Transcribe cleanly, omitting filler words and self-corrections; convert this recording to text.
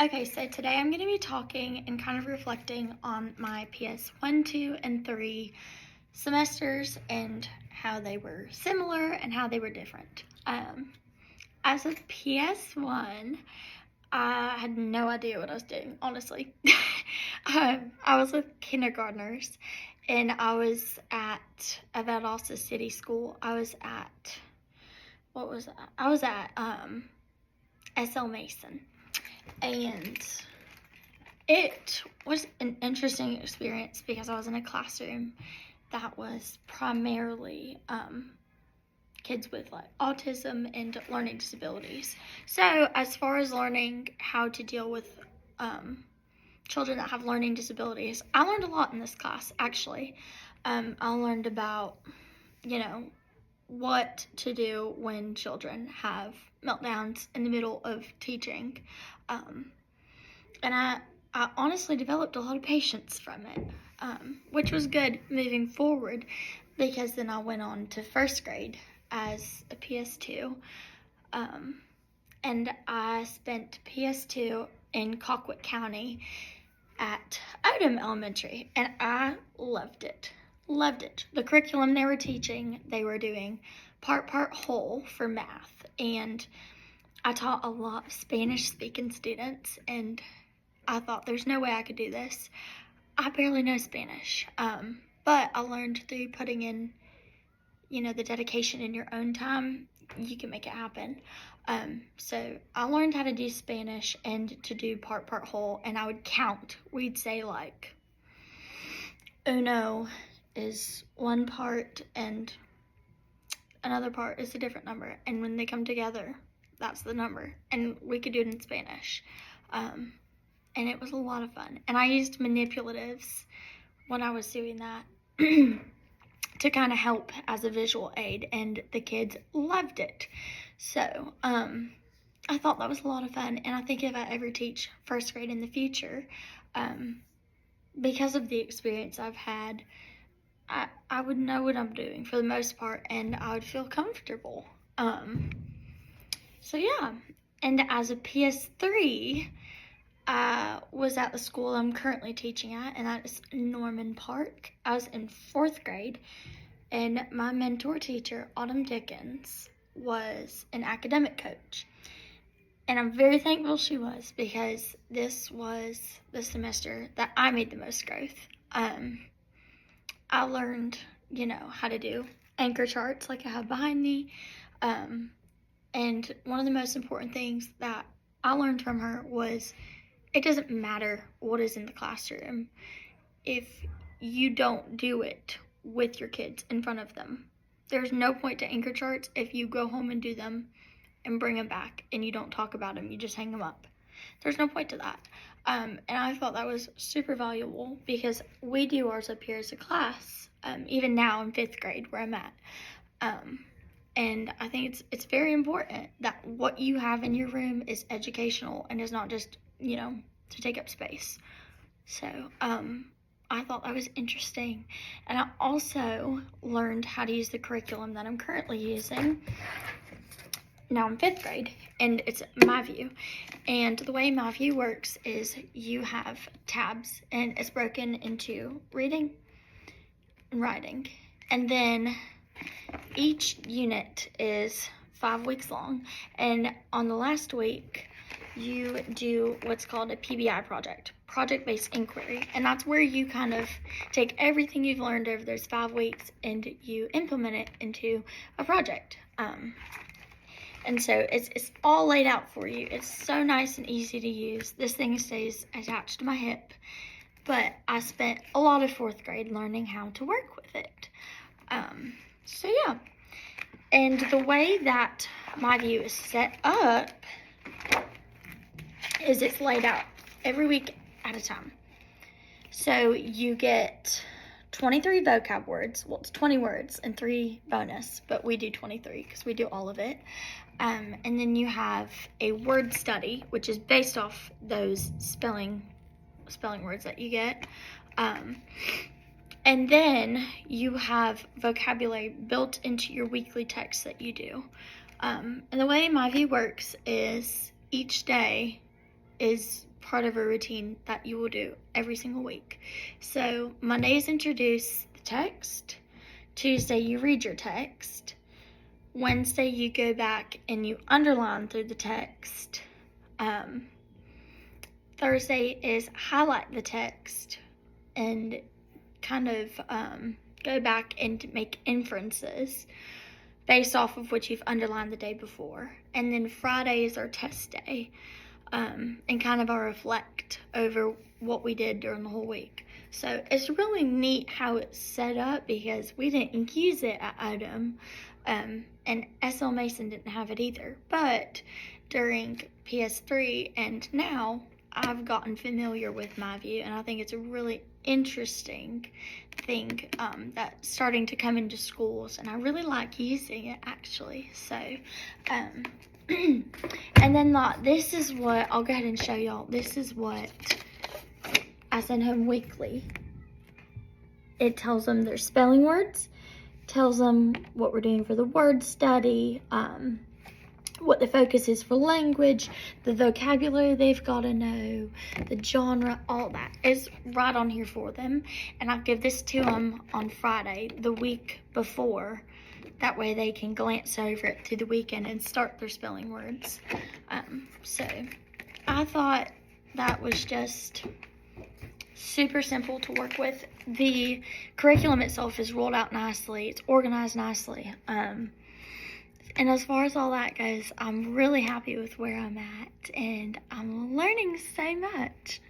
Okay, so today I'm going to be talking and kind of reflecting on my PS 1, 2, and 3 semesters and how they were similar and how they were different. As a PS 1, I had no idea what I was doing, honestly. I was with kindergartners, and I was at a Valdosta City school. I was at SL Mason. And it was an interesting experience because I was in a classroom that was primarily kids with like autism and learning disabilities. So as far as learning how to deal with children that have learning disabilities, I learned a lot in this class, actually. I learned about, what to do when children have meltdowns in the middle of teaching. And I honestly developed a lot of patience from it, which was good moving forward because then I went on to first grade as a PS2. And I spent PS2 in Colquitt County at Odom Elementary, and I loved it. Loved it. The curriculum they were teaching, they were doing part whole for math, and I taught a lot of Spanish-speaking students, and I thought there's no way I could do this. I barely know Spanish, but I learned through putting in, the dedication in your own time, you can make it happen. So I learned how to do Spanish and to do part whole, and I would count. We'd say like, uno is one part and another part is a different number, and when they come together, that's the number, and we could do it in Spanish. And it was a lot of fun, and I used manipulatives when I was doing that to kind of help as a visual aid, and the kids loved it. So I thought that was a lot of fun, and I think if I ever teach first grade in the future, because of the experience I've had, I would know what I'm doing for the most part, and I would feel comfortable. So yeah, and as a PS3, I was at the school I'm currently teaching at, and that is Norman Park. I was in 4th grade, and my mentor teacher, Autumn Dickens, was an academic coach. And I'm very thankful she was, because this was the semester that I made the most growth. I learned, how to do anchor charts like I have behind me. And one of the most important things that I learned from her was it doesn't matter what is in the classroom if you don't do it with your kids in front of them. There's no point to anchor charts if you go home and do them and bring them back and you don't talk about them, you just hang them up. There's no point to that. And I thought that was super valuable because we do ours up here as a class, even now in 5th grade where I'm at. And I think it's very important that what you have in your room is educational and is not just, to take up space. So I thought that was interesting. And I also learned how to use the curriculum that I'm currently using. Now I'm 5th grade, and it's MyView. And the way MyView works is you have tabs, and it's broken into reading and writing. And then each unit is 5 weeks long, and on the last week, you do what's called a PBI project, project-based inquiry, and that's where you kind of take everything you've learned over those 5 weeks and you implement it into a project. And so it's all laid out for you. It's so nice and easy to use. This thing stays attached to my hip, but I spent a lot of 4th grade learning how to work with it. So yeah, and the way that MyView is set up is it's laid out every week at a time. So you get 23 vocab words. Well, it's 20 words and 3 bonus, but we do 23 because we do all of it. And then you have a word study, which is based off those spelling words that you get. And then you have vocabulary built into your weekly text that you do. And the way MyView works is each day is part of a routine that you will do every single week. So Mondays introduce the text, Tuesday you read your text, Wednesday you go back and you underline through the text, Thursday is highlight the text and kind of go back and make inferences based off of what you've underlined the day before. And then Friday is our test day, and kind of our reflect over what we did during the whole week. So it's really neat how it's set up because we didn't use it at Odom, and SL Mason didn't have it either. But during PS3 and now, I've gotten familiar with MyView, and I think it's a really interesting thing that's starting to come into schools, and I really like using it actually. So and then this is what I'll go ahead and show y'all. This is what I send home weekly. It tells them their spelling words, tells them what we're doing for the word study, what the focus is for language, the vocabulary they've got to know, the genre, all that is right on here for them. And I'll give this to them on Friday, the week before. That way they can glance over it through the weekend and start their spelling words. So I thought that was just super simple to work with. The curriculum itself is rolled out nicely. It's organized nicely. And as far as all that goes, I'm really happy with where I'm at, and I'm learning so much.